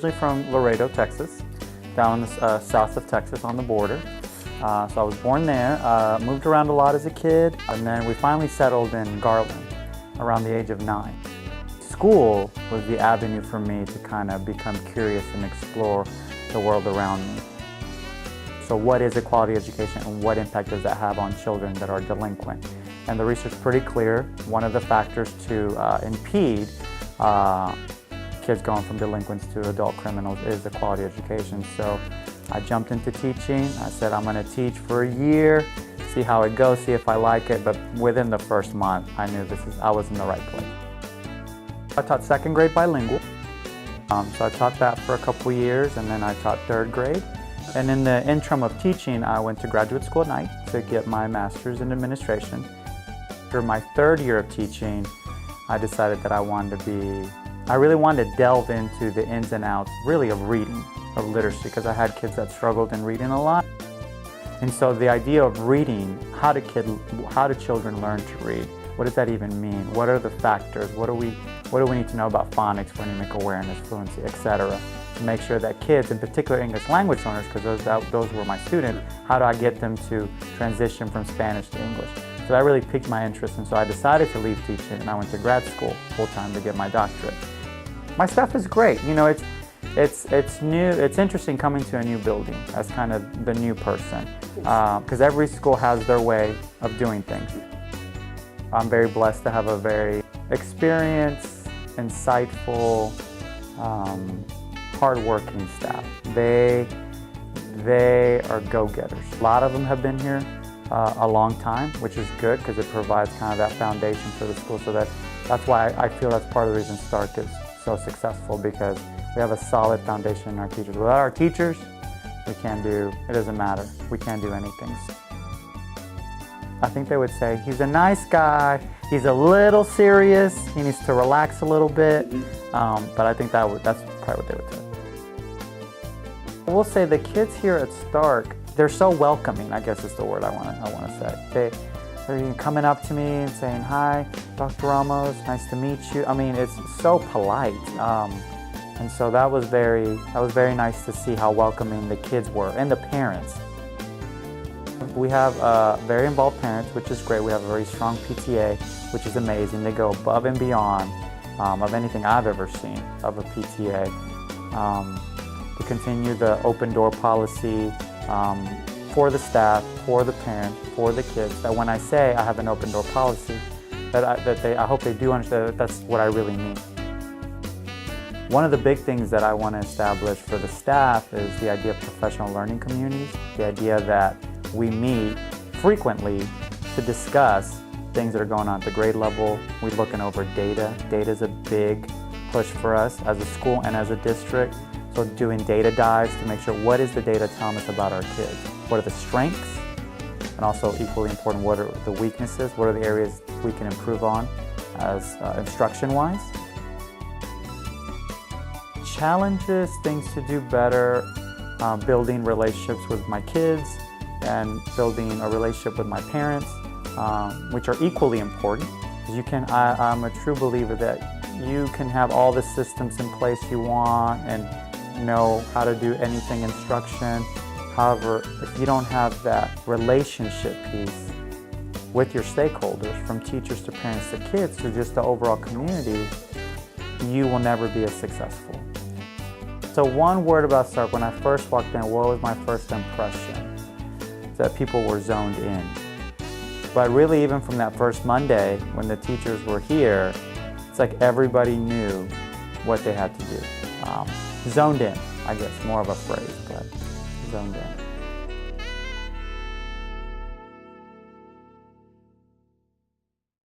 originally from Laredo, Texas, down in the south of Texas on the border. So I was born there, moved around a lot as a kid, and then we finally settled in Garland around the age of 9. School was the avenue for me to kind of become curious and explore the world around me. So what is a quality education and what impact does that have on children that are delinquent? And the research is pretty clear. One of the factors to impede kids going from delinquents to adult criminals is the quality education. So I jumped into teaching. I said I'm going to teach for a year, see how it goes, see if I like it. But within the first month, I knew I was in the right place. I taught second grade bilingual. So I taught that for a couple years, and then I taught third grade. And in the interim of teaching, I went to graduate school at night to get my master's in administration. After my third year of teaching, I decided that I really wanted to delve into the ins and outs, really, of reading, of literacy, because I had kids that struggled in reading a lot. And so the idea of reading, how do children learn to read? What does that even mean? What are the factors? What do we need to know about phonics, phonemic awareness, fluency, etc., to make sure that kids, in particular English language learners, because those were my students, how do I get them to transition from Spanish to English? So that really piqued my interest, and so I decided to leave teaching, and I went to grad school full-time to get my doctorate. My staff is great. You know, it's new. It's interesting coming to a new building as kind of the new person, because every school has their way of doing things. I'm very blessed to have a very experienced, insightful, hardworking staff. They are go-getters. A lot of them have been here a long time, which is good because it provides kind of that foundation for the school. So that's why I feel that's part of the reason Stark is so successful, because we have a solid foundation in our teachers. Without our teachers, it doesn't matter. We can't do anything. I think they would say, he's a nice guy, he's a little serious, he needs to relax a little bit, but I think that's probably what they would say. I will say the kids here at Stark, they're so welcoming, I guess is the word I want to say. They're coming up to me and saying, hi, Dr. Ramos, nice to meet you. I mean, it's so polite. And so that was very nice to see how welcoming the kids were, and the parents. We have very involved parents, which is great. We have a very strong PTA, which is amazing. They go above and beyond of anything I've ever seen of a PTA. To continue the open door policy for the staff, for the parents, for the kids, that when I say I have an open door policy, I hope they do understand that that's what I really mean. One of the big things that I want to establish for the staff is the idea of professional learning communities, the idea that we meet frequently to discuss things that are going on at the grade level. We're looking over data. Data is a big push for us as a school and as a district. So doing data dives to make sure, what is the data telling us about our kids? What are the strengths? And also equally important, what are the weaknesses? What are the areas we can improve on as instruction-wise? Challenges, things to do better, building relationships with my kids and building a relationship with my parents, which are equally important. I'm a true believer that you can have all the systems in place you want and know how to do anything instruction. However, if you don't have that relationship piece with your stakeholders, from teachers to parents to kids to just the overall community, you will never be as successful. So one word about Stark, when I first walked in, what was my first impression? That people were zoned in. But really, even from that first Monday, when the teachers were here, it's like everybody knew what they had to do. Zoned in, I guess, more of a phrase, but zoned in.